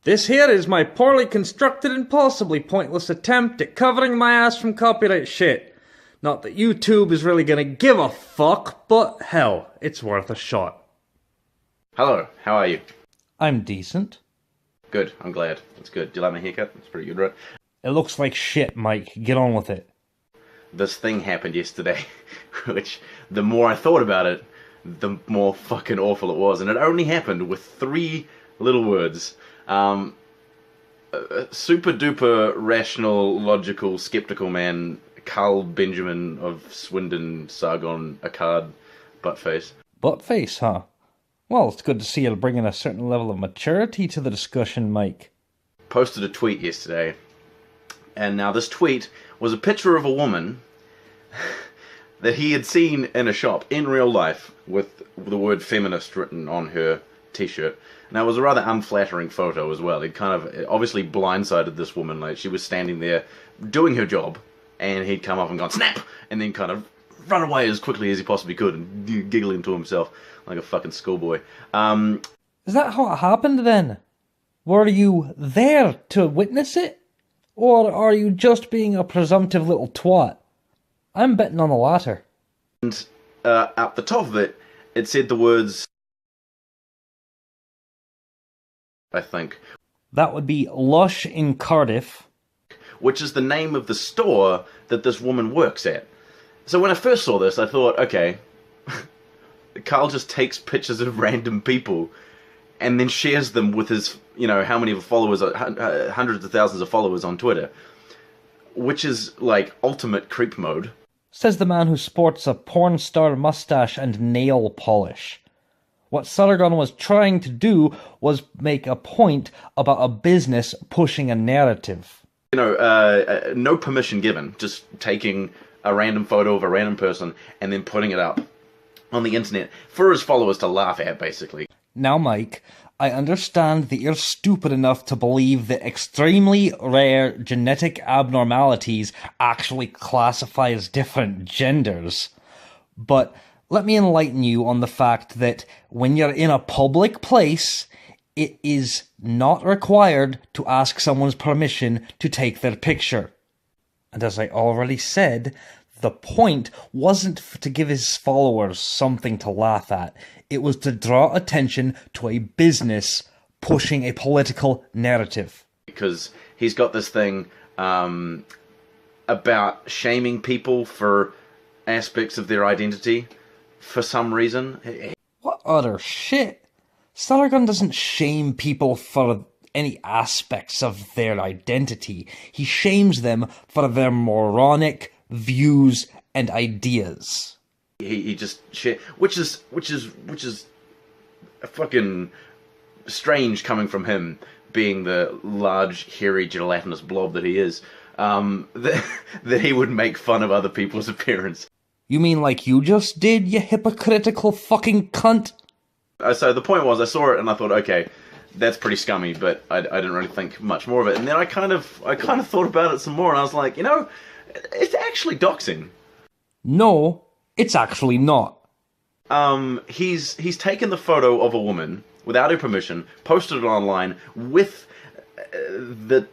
This here is my poorly constructed and possibly pointless attempt at covering my ass from copyright shit. Not that YouTube is really gonna give a fuck, but hell, it's worth a shot. Hello, how are you? I'm decent. Good, I'm glad. That's good. Do you like my haircut? It's pretty good, right? It looks like shit, Mike. Get on with it. This thing happened yesterday, which, the more I thought about it, the more fucking awful it was. And it only happened with 3 little words. Super duper rational, logical, skeptical man, Carl Benjamin of Swindon, Sargon, Akkad, Buttface. Buttface, huh? Well, it's good to see you bringing a certain level of maturity to the discussion, Mike. Posted a tweet yesterday, and now this tweet was a picture of a woman that he had seen in a shop in real life with the word feminist written on her t-shirt. Now, it was a rather unflattering photo as well. He'd kind of obviously blindsided this woman. Like, she was standing there doing her job, and he'd come up and gone, snap! And then kind of run away as quickly as he possibly could and giggling to himself like a fucking schoolboy. Is that how it happened then? Were you there to witness it? Or are you just being a presumptive little twat? I'm betting on the latter. And at the top of it, it said the words, I think. That would be Lush in Cardiff. Which is the name of the store that this woman works at. So when I first saw this, I thought, okay, Carl just takes pictures of random people and then shares them with his, how many followers, hundreds of thousands of followers on Twitter. Which is, like, ultimate creep mode. Says the man who sports a porn star mustache and nail polish. What Sargon was trying to do was make a point about a business pushing a narrative. No permission given, just taking a random photo of a random person and then putting it up on the internet for his followers to laugh at, basically. Now, Mike, I understand that you're stupid enough to believe that extremely rare genetic abnormalities actually classify as different genders. But let me enlighten you on the fact that when you're in a public place, it is not required to ask someone's permission to take their picture. And as I already said, the point wasn't to give his followers something to laugh at. It was to draw attention to a business pushing a political narrative. Because he's got this thing about shaming people for aspects of their identity for some reason. What utter shit? Sargon doesn't shame people for any aspects of their identity. He shames them for their moronic views and ideas. He just which is fucking strange coming from him, being the large, hairy, gelatinous blob that he is. That he would make fun of other people's appearance. You mean like you just did, you hypocritical fucking cunt? So the point was, I saw it and I thought, okay, that's pretty scummy, but I didn't really think much more of it. And then I kind of thought about it some more, and I was like, it's actually doxing. No, it's actually not. He's taken the photo of a woman without her permission, posted it online with the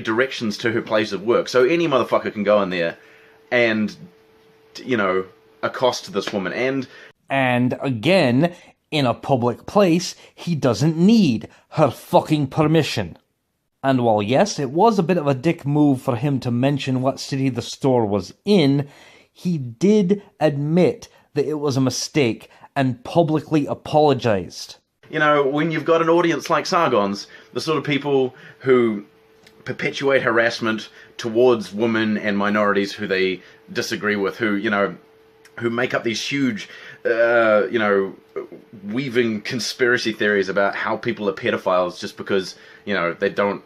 directions to her place of work. So any motherfucker can go in there and, accost this woman. And again, in a public place, he doesn't need her fucking permission. And while yes, it was a bit of a dick move for him to mention what city the store was in, he did admit that it was a mistake and publicly apologized. When you've got an audience like Sargon's, the sort of people who perpetuate harassment towards women and minorities who they disagree with, who make up these huge, weaving conspiracy theories about how people are pedophiles just because, they don't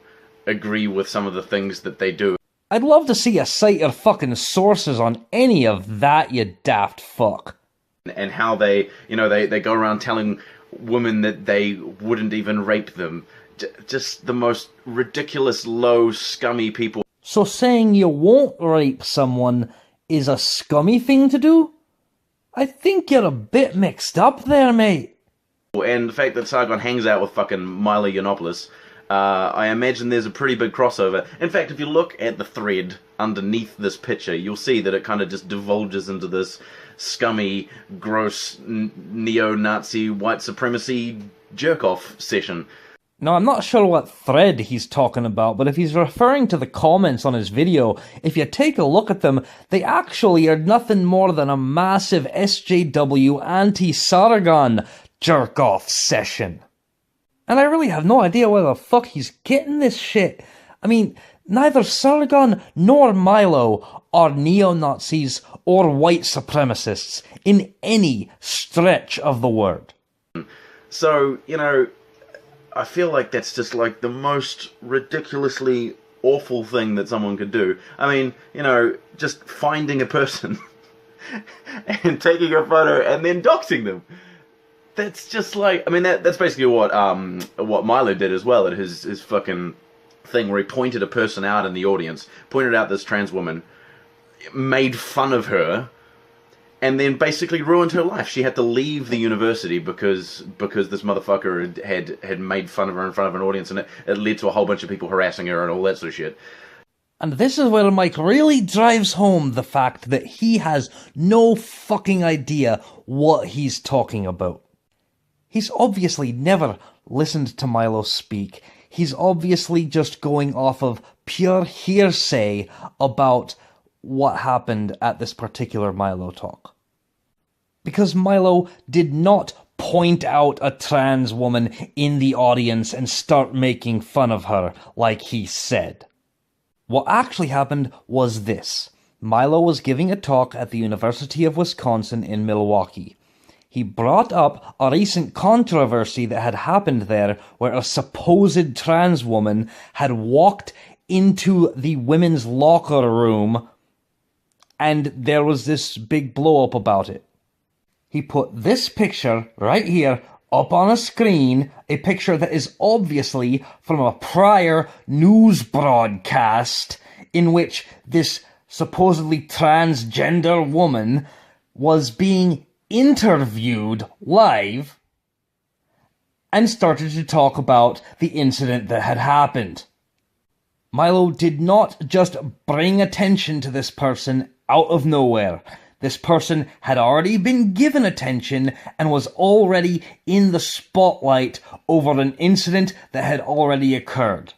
agree with some of the things that they do. I'd love to see you cite your fucking sources on any of that, you daft fuck. And how they go around telling women that they wouldn't even rape them. Just the most ridiculous, low, scummy people. So saying you won't rape someone is a scummy thing to do? I think you're a bit mixed up there, mate. And the fact that Sargon hangs out with fucking Milo Yiannopoulos, I imagine there's a pretty big crossover. In fact, if you look at the thread underneath this picture, you'll see that it kind of just divulges into this scummy, gross, neo-Nazi, white supremacy jerk-off session. Now, I'm not sure what thread he's talking about, but if he's referring to the comments on his video, if you take a look at them, they actually are nothing more than a massive SJW anti-Sargon jerk-off session. And I really have no idea where the fuck he's getting this shit. I mean, neither Sargon nor Milo are neo-Nazis or white supremacists in any stretch of the word. So, you know, I feel like that's just like the most ridiculously awful thing that someone could do. I mean, you know, just finding a person and taking a photo and then doxing them. That's just like, I mean, that's basically what Milo did as well at his fucking thing where he pointed a person out in the audience, pointed out this trans woman, made fun of her, and then basically ruined her life. She had to leave the university because this motherfucker had made fun of her in front of an audience, and it led to a whole bunch of people harassing her and all that sort of shit. And this is where Mike really drives home the fact that he has no fucking idea what he's talking about. He's obviously never listened to Milo speak. He's obviously just going off of pure hearsay about what happened at this particular Milo talk. Because Milo did not point out a trans woman in the audience and start making fun of her like he said. What actually happened was this. Milo was giving a talk at the University of Wisconsin in Milwaukee. He brought up a recent controversy that had happened there where a supposed trans woman had walked into the women's locker room and there was this big blow up about it. He put this picture right here up on a screen, a picture that is obviously from a prior news broadcast in which this supposedly transgender woman was being interviewed live and started to talk about the incident that had happened. Milo did not just bring attention to this person out of nowhere. This person had already been given attention and was already in the spotlight over an incident that had already occurred.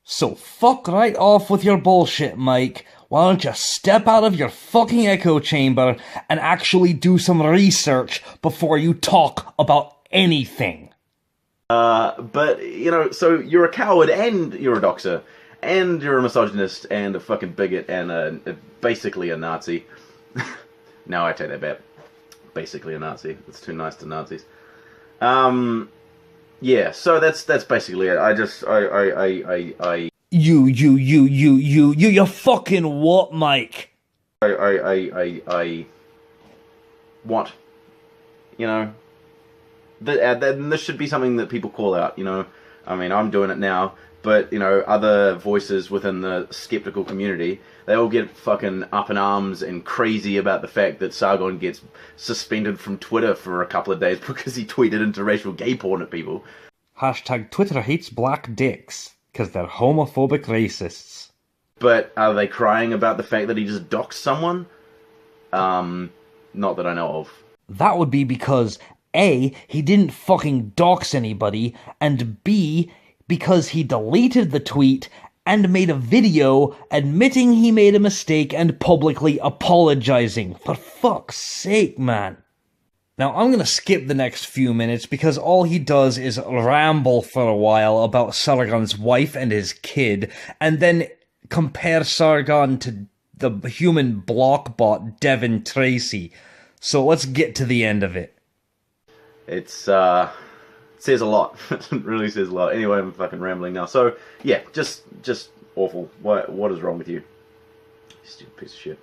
So fuck right off with your bullshit, Mike. Why don't you step out of your fucking echo chamber and actually do some research before you talk about anything? But, you know, so you're a coward and you're a doxer and you're a misogynist and a fucking bigot and basically a Nazi. No, I take that back. Basically a Nazi. It's too nice to Nazis. Yeah, so that's basically it. You fucking what, Mike? What? You know? This should be something that people call out, you know? I mean, I'm doing it now, but, you know, other voices within the skeptical community, they all get fucking up in arms and crazy about the fact that Sargon gets suspended from Twitter for a couple of days because he tweeted interracial gay porn at people. Hashtag Twitter hates black dicks, because they're homophobic racists. But are they crying about the fact that he just doxed someone? Not that I know of. That would be because A, he didn't fucking dox anybody, and B, because he deleted the tweet and made a video admitting he made a mistake and publicly apologizing. For fuck's sake, man. Now, I'm gonna skip the next few minutes because all he does is ramble for a while about Sargon's wife and his kid, and then compare Sargon to the human blockbot Devin Tracy. So let's get to the end of it. It says a lot. It really says a lot. Anyway, I'm fucking rambling now. So, yeah, just awful. What is wrong with you? You stupid piece of shit.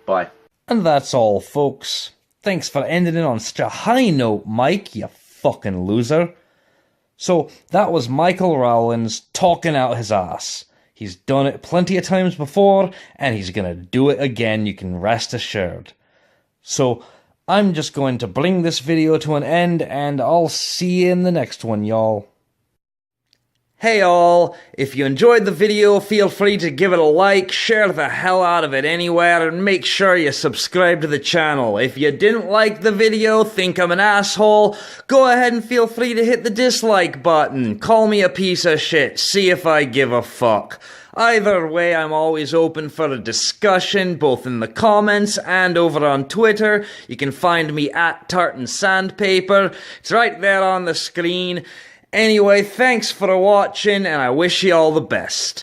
Bye. And that's all, folks. Thanks for ending it on such a high note, Mike, you fucking loser. So, that was Michael Rowlands talking out his ass. He's done it plenty of times before, and he's gonna do it again, you can rest assured. So, I'm just going to bring this video to an end, and I'll see you in the next one, y'all. Hey all, if you enjoyed the video, feel free to give it a like, share the hell out of it anywhere, and make sure you subscribe to the channel. If you didn't like the video, think I'm an asshole, go ahead and feel free to hit the dislike button. Call me a piece of shit, see if I give a fuck. Either way, I'm always open for a discussion, both in the comments and over on Twitter. You can find me at Tartan Sandpaper. It's right there on the screen. Anyway, thanks for watching, and I wish you all the best.